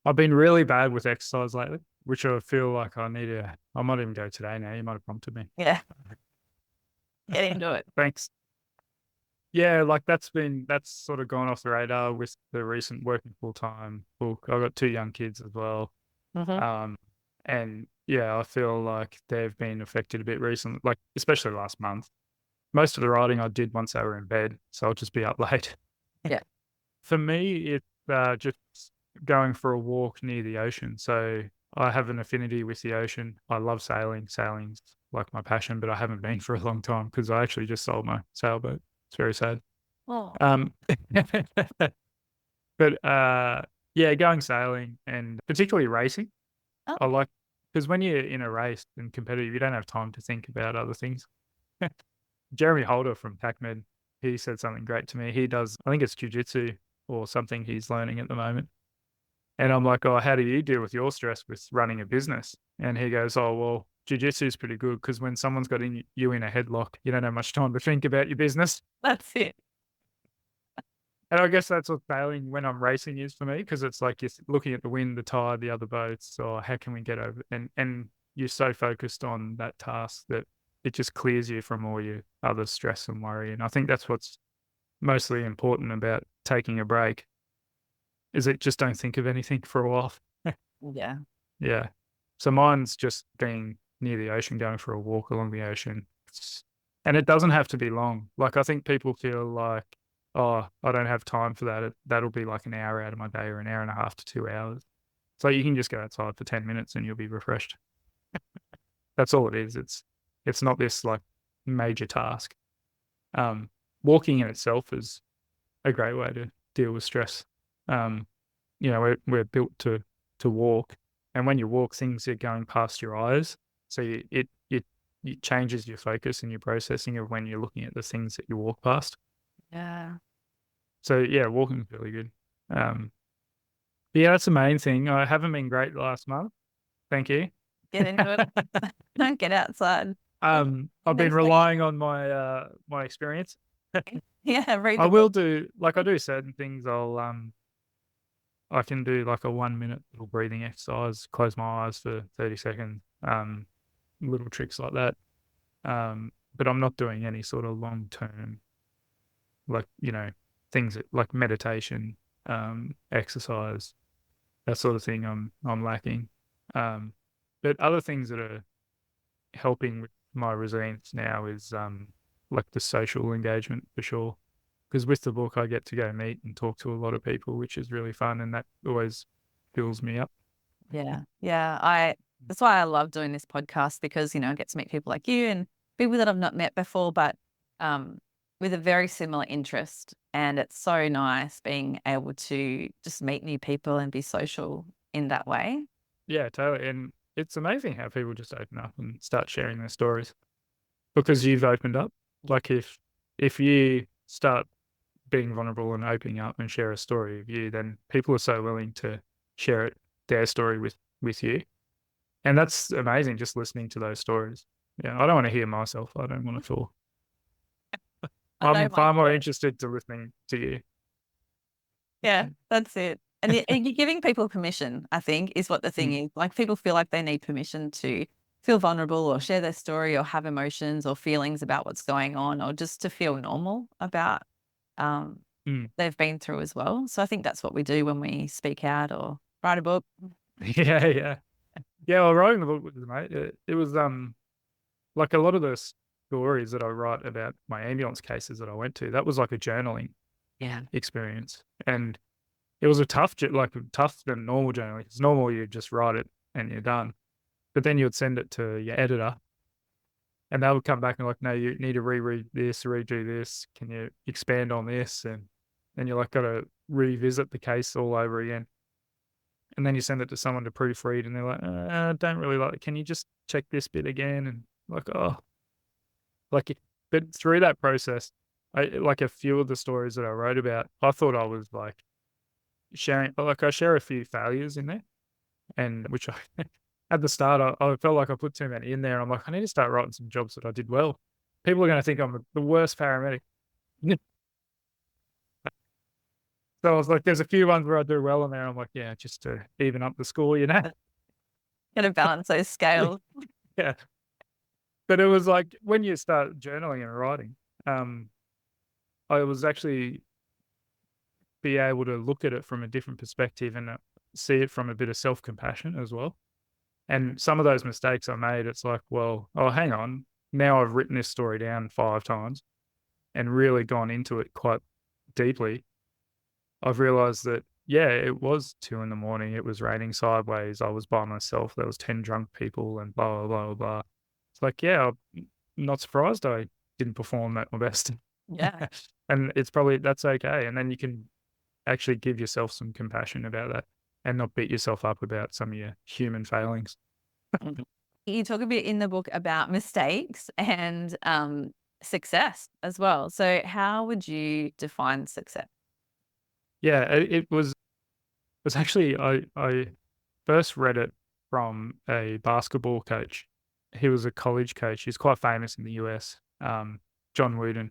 I've been really bad with exercise lately, which I feel like I need to. I might even go today now. You might have prompted me. Yeah. Get into it. Thanks. Yeah, like that's sort of gone off the radar with the recent working full-time book. I've got 2 young kids as well. And yeah, I feel like they've been affected a bit recently, like especially last month. most of the writing I did once they were in bed, so I'll just be up late. Yeah. For me, it's just going for a walk near the ocean. So I have an affinity with the ocean. I love sailing. Sailing's like my passion, but I haven't been for a long time because I actually just sold my sailboat. It's very sad. Oh. Um, but yeah, going sailing and particularly racing. Oh. I like because when you're in a race and competitive, you don't have time to think about other things. Jeremy Holder from TACMed, he said something great to me. He does, I think it's jujitsu or something he's learning at the moment. And I'm like, oh, how do you deal with your stress with running a business? And he goes, oh, well, jujitsu is pretty good because when someone's got you in a headlock, you don't have much time to think about your business. That's it. And I guess that's what sailing when I'm racing is for me because it's like you're looking at the wind, the tide, the other boats, or how can we get over? And you're so focused on that task that it just clears you from all your other stress and worry. And I think that's what's mostly important about taking a break is it just don't think of anything for a while. Yeah. Yeah. So mine's just being near the ocean, going for a walk along the ocean. And it doesn't have to be long. Like I think people feel like, oh, I don't have time for that. That'll be like an hour out of my day or an hour and a half to 2 hours. So you can just go outside for 10 minutes and you'll be refreshed. That's all it is. It's not this like major task. Walking in itself is a great way to deal with stress. We're built to walk, and when you walk, things are going past your eyes, so it changes your focus and your processing of when you're looking at the things that you walk past. Yeah. So yeah, walking's really good. But yeah, that's the main thing. I haven't been great last month. Thank you. Get into it. Don't get outside. I've been relying on my my experience. Yeah, read I the will book. do like I do certain things. I can do like a 1 minute little breathing exercise, close my eyes for 30 seconds, little tricks like that. But I'm not doing any sort of long term, like, things like meditation, exercise, that sort of thing. I'm lacking. But other things that are helping with my resilience now is like the social engagement for sure. Because with the book, I get to go meet and talk to a lot of people, which is really fun, and that always fills me up. Yeah. Yeah. That's why I love doing this podcast because, I get to meet people like you and people that I've not met before, but with a very similar interest. And it's so nice being able to just meet new people and be social in that way. Yeah, totally. And it's amazing how people just open up and start sharing their stories because you've opened up. Like if you start being vulnerable and opening up and share a story of you, then people are so willing to share their story with you. And that's amazing just listening to those stories. Yeah, I don't want to hear myself. I don't want to feel. I know I'm far more myself. interested to listening to you. Yeah, that's it. And you're giving people permission, I think, is what the thing is. Like people feel like they need permission to feel vulnerable or share their story or have emotions or feelings about what's going on or just to feel normal about Mm. they've been through as well. So I think that's what we do when we speak out or write a book. Yeah, yeah. Yeah, well, writing the book was it was like a lot of the stories that I write about my ambulance cases that I went to, that was like a journaling Yeah. experience. And it was a tough than normal journaling. It's normal you just write it and you're done. But then you would send it to your editor and they would come back and like, no, you need to reread this, redo this. Can you expand on this? And you're like gotta revisit the case all over again. And then you send it to someone to proofread and they're like, don't really like it. Can you just check this bit again? And like, oh, but through that process, like a few of the stories that I wrote about, I thought I was like I share a few failures in there and which I, at the start, I felt like I put too many in there. I'm like, I need to start writing some jobs that I did well. People are going to think I'm the worst paramedic. So I was like, there's a few ones where I do well in there. I'm like, yeah, just to even up the score, Got to balance those scales. Yeah. But it was like when you start journaling and writing, I was actually be able to look at it from a different perspective and see it from a bit of self-compassion as well. And some of those mistakes I made, it's like, well, oh, hang on, now I've written this story down 5 times and really gone into it quite deeply. I've realized that, yeah, it was 2 in the morning, it was raining sideways, I was by myself, there was 10 drunk people and blah, blah, blah, blah. It's like, yeah, I'm not surprised I didn't perform at my best. Yeah. And it's probably that's okay, and then you can actually give yourself some compassion about that and not beat yourself up about some of your human failings. Mhm. You talk a bit in the book about mistakes and success as well. So, how would you define success? Yeah, it was actually I first read it from a basketball coach. He was a college coach. He's quite famous in the US, John Wooden,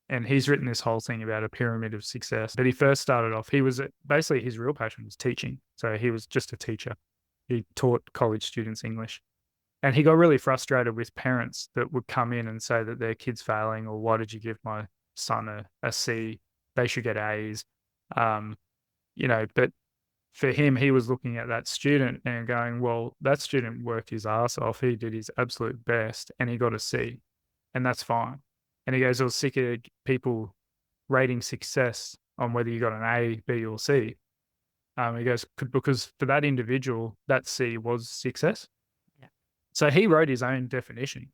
and he's written this whole thing about a pyramid of success. But he first started off, he was basically his real passion was teaching. So he was just a teacher. He taught college students English. And he got really frustrated with parents that would come in and say that their kid's failing, or why did you give my son a C? They should get A's. Um, but for him, he was looking at that student and going, well, that student worked his ass off. He did his absolute best and he got a C, and that's fine. And he goes, I was sick of people rating success on whether you got an A, B, or C. He goes, because for that individual, that C was success. Yeah. So he wrote his own definition,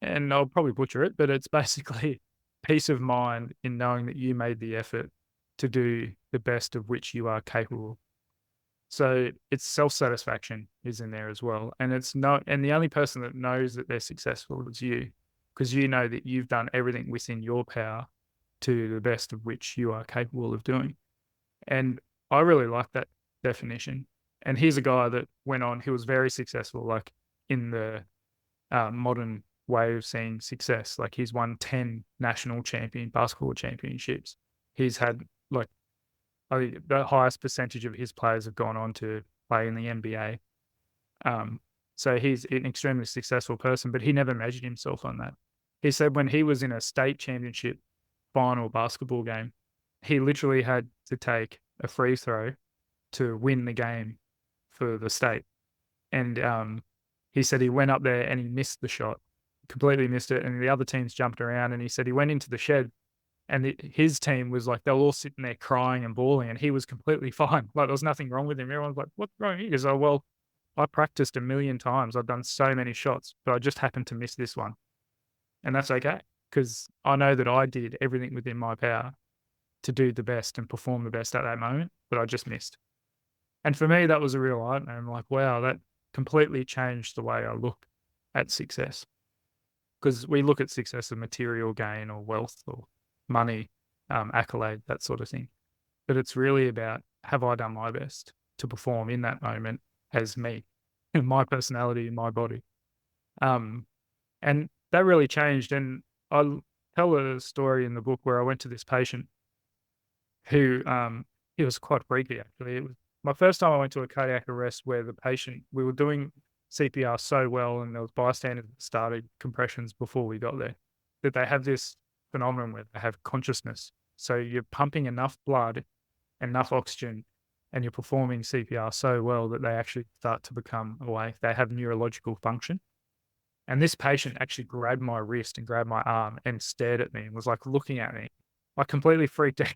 and I'll probably butcher it, but it's basically peace of mind in knowing that you made the effort to do the best of which you are capable. So it's self-satisfaction is in there as well. And it's not, and the only person that knows that they're successful is you, because you know that you've done everything within your power to the best of which you are capable of doing. And I really like that definition. And here's a guy that went on, he was very successful, like in the modern way of seeing success. Like he's won 10 national basketball championships. He's had like, I think the highest percentage of his players have gone on to play in the NBA. So he's an extremely successful person, but he never measured himself on that. He said when he was in a state championship final basketball game, he literally had to take a free throw to win the game for the state. And he said he went up there and he missed the shot, completely missed it. And the other teams jumped around. And he said he went into the shed and his team was like, they were all sitting there crying and bawling. And he was completely fine. Like there was nothing wrong with him. Everyone's like, what's wrong with you? He goes, oh, well, I practiced a million times. I've done so many shots, but I just happened to miss this one. And that's okay because I know that I did everything within my power to do the best and perform the best at that moment, but I just missed. And for me, that was a real eye opener. I'm like, wow, that completely changed the way I look at success. Because we look at success as material gain or wealth or money, accolade, that sort of thing. But it's really about, have I done my best to perform in that moment as me, in my personality, in my body? Um, and that really changed. And I tell a story in the book where I went to this patient who he was quite freaky actually. It was my first time I went to a cardiac arrest where the patient we were doing CPR so well and there was bystanders that started compressions before we got there, that they have this phenomenon where they have consciousness. So you're pumping enough blood, enough oxygen, and you're performing CPR so well that they actually start to become awake. They have neurological function. And this patient actually grabbed my wrist and grabbed my arm and stared at me and was like looking at me. I completely freaked out.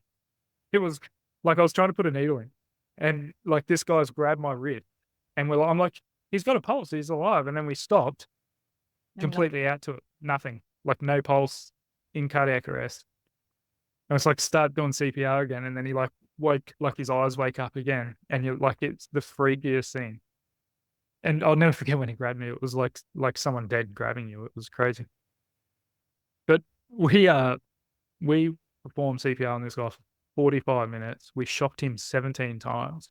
It was like I was trying to put a needle in, and like this guy's grabbed my wrist, and I'm like, he's got a pulse, he's alive. And then we stopped And you're like, completely out to it, nothing, like no pulse in cardiac arrest. And it's like start doing CPR again, and then he like woke, like his eyes wake up again, and you're like, it's the freakiest thing. And I'll never forget when he grabbed me. It was like someone dead grabbing you. It was crazy. But we performed CPR on this guy for 45 minutes. We shocked him 17 times.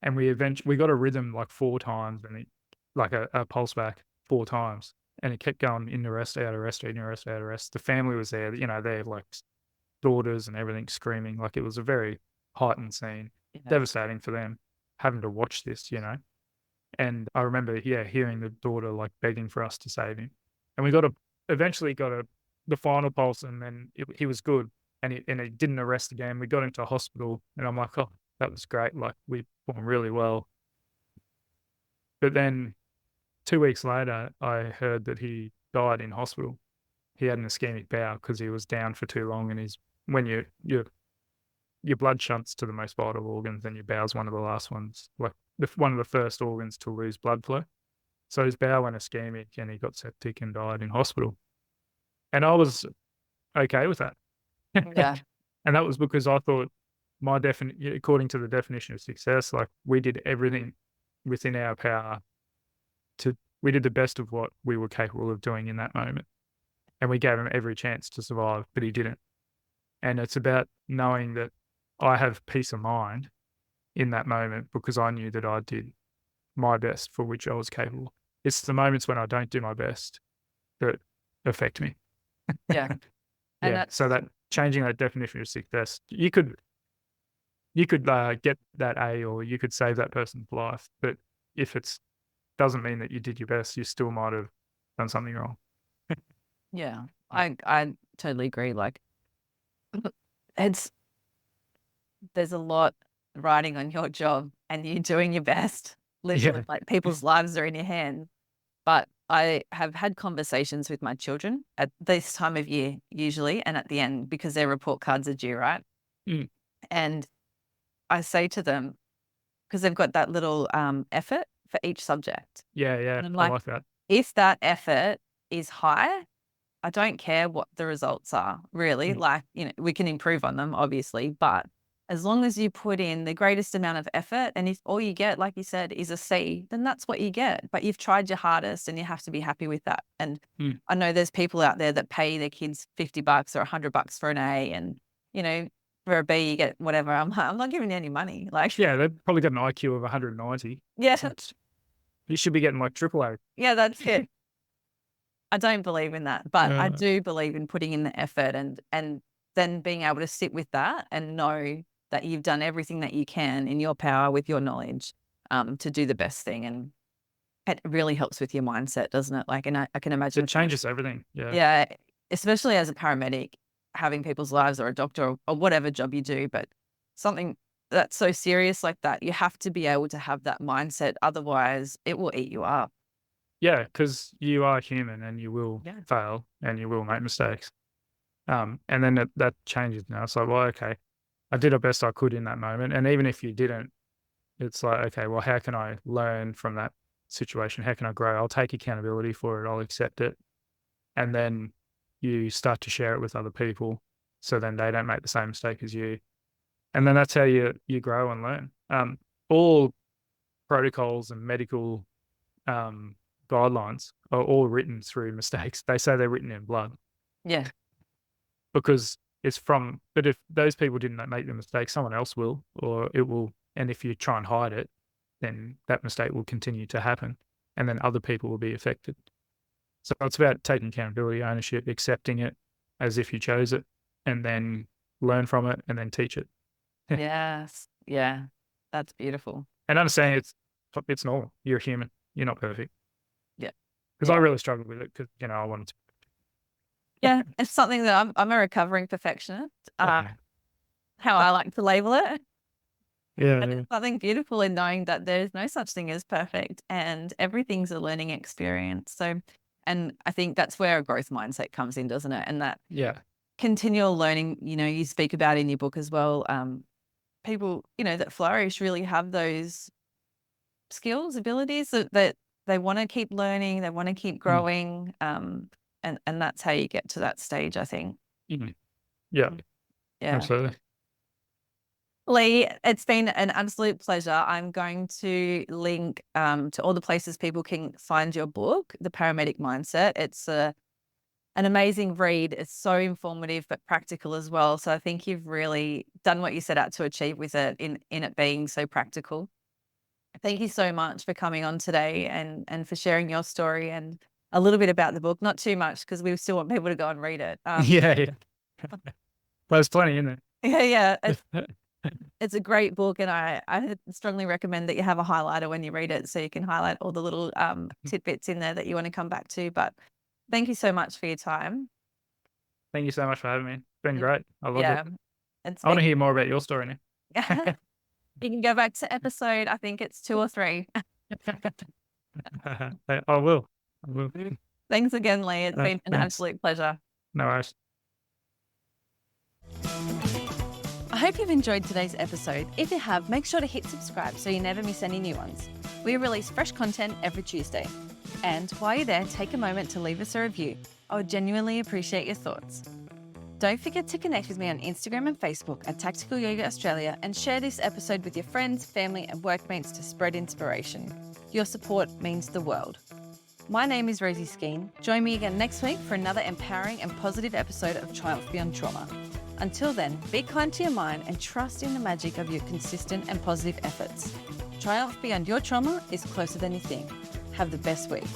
And we got a rhythm like 4 times and like a pulse back 4 times. And it kept going in arrest, out arrest, in arrest, out arrest. The family was there, they have like daughters and everything screaming. Like it was a very heightened scene. yeah. Devastating for them having to watch this. And I remember, yeah, hearing the daughter like begging for us to save him. And we eventually got the final pulse, and then he was good, and he didn't arrest again. We got into hospital, and I'm like, oh, that was great. Like we performed really well. But then 2 weeks later, I heard that he died in hospital. He had an ischemic bowel because he was down for too long, and when your blood shunts to the most vital organs, and your bowel's one of the last ones, like one of the first organs to lose blood flow. So his bowel went ischemic, and he got septic and died in hospital. And I was okay with that. Yeah. And that was because I thought according to the definition of success, like we did everything within our power we did the best of what we were capable of doing in that moment. And we gave him every chance to survive, but he didn't. And it's about knowing that I have peace of mind in that moment because I knew that I did my best for which I was capable. It's the moments when I don't do my best that affect me. Yeah. And Yeah. So that changing that definition of success, you could get that A, or you could save that person's life. But if it doesn't mean that you did your best, you still might have done something wrong. yeah, I totally agree. Like there's a lot riding on your job and you doing your best. Literally, Yeah. like people's lives are in your hands. But I have had conversations with my children at this time of year, usually, and at the end, because their report cards are due, right? Mm. And I say to them, because they've got that little effort for each subject. Yeah. Yeah. And I'm I like, like that. if that effort is high, I don't care what the results are, really. Mm. Like, we can improve on them, obviously, but as long as you put in the greatest amount of effort, and if all you get, like you said, is a C, then that's what you get. But you've tried your hardest and you have to be happy with that. And I know there's people out there that pay their kids $50 or $100 for an A, and, for a B, you get whatever. I'm not giving you any money. Like, Yeah, they've probably got an IQ of 190. yeah, You should be getting like AAA. yeah, that's it. I don't believe in that, but I Uh, do believe in putting in the effort and then being able to sit with that and know that you've done everything that you can in your power with your knowledge to do the best thing. And it really helps with your mindset, doesn't it? Like, and I can imagine it changes everything. Yeah. yeah, especially as a paramedic, having people's lives, or a doctor, or whatever job you do, but something that's so serious like that, you have to be able to have that mindset. Otherwise, it will eat you up. Yeah, because you are human and you will Yeah. fail and you will make mistakes. And then that changes now. It's like, well, okay, I did the best I could in that moment. And even if you didn't, it's like, okay, well, how can I learn from that situation? How can I grow? I'll take accountability for it. I'll accept it. And then you start to share it with other people, so then they don't make the same mistake as you. And then that's how you grow and learn. All protocols and medical guidelines are all written through mistakes. They say they're written in blood Yeah. because but if those people didn't make the mistake, someone else will, or it will. And if you try and hide it, then that mistake will continue to happen, and then other people will be affected. So it's about taking accountability, ownership, accepting it as if you chose it, and then learn from it and then teach it. Yes. Yeah. That's beautiful. And understanding it's normal. You're human. You're not perfect. Yeah. Because I really struggled with it because, I wanted to. Yeah. It's something that I'm a recovering perfectionist, Okay. how I like to label it. Yeah. But it's something beautiful in knowing that there's no such thing as perfect and everything's a learning experience. So, and I think that's where a growth mindset comes in, doesn't it? And that Yeah. continual learning, you speak about in your book as well. People, that flourish really have those skills, abilities that they want to keep learning, they want to keep growing. And that's how you get to that stage, I think. Mhm. Yeah. Yeah. Absolutely. Leigh, it's been an absolute pleasure. I'm going to link to all the places people can find your book, The Paramedic Mindset. It's an amazing read. It's so informative but practical as well. So I think you've really done what you set out to achieve with it in it being so practical. Thank you so much for coming on today and for sharing your story and a little bit about the book. Not too much because we still want people to go and read it. Yeah. Well, there's plenty in there. Yeah. It's a great book, and I strongly recommend that you have a highlighter when you read it so you can highlight all the little tidbits in there that you want to come back to. But thank you so much for your time. Thank you so much for having me. It's been great. I loved Yeah. it. I want to hear more about your story now. You can go back to episode, I think it's 2 or 3. I will. Thanks again, Leigh. It's been an Thanks. absolute pleasure. No worries. I hope you've enjoyed today's episode. If you have, make sure to hit subscribe so you never miss any new ones. We release fresh content every Tuesday. And while you're there, take a moment to leave us a review. I would genuinely appreciate your thoughts. Don't forget to connect with me on Instagram and Facebook at Tactical Yoga Australia and share this episode with your friends, family, and workmates to spread inspiration. Your support means the world. My name is Rosie Skene. Join me again next week for another empowering and positive episode of Triumph Beyond Trauma. Until then, be kind to your mind and trust in the magic of your consistent and positive efforts. Triumph beyond your trauma is closer than you think. Have the best week.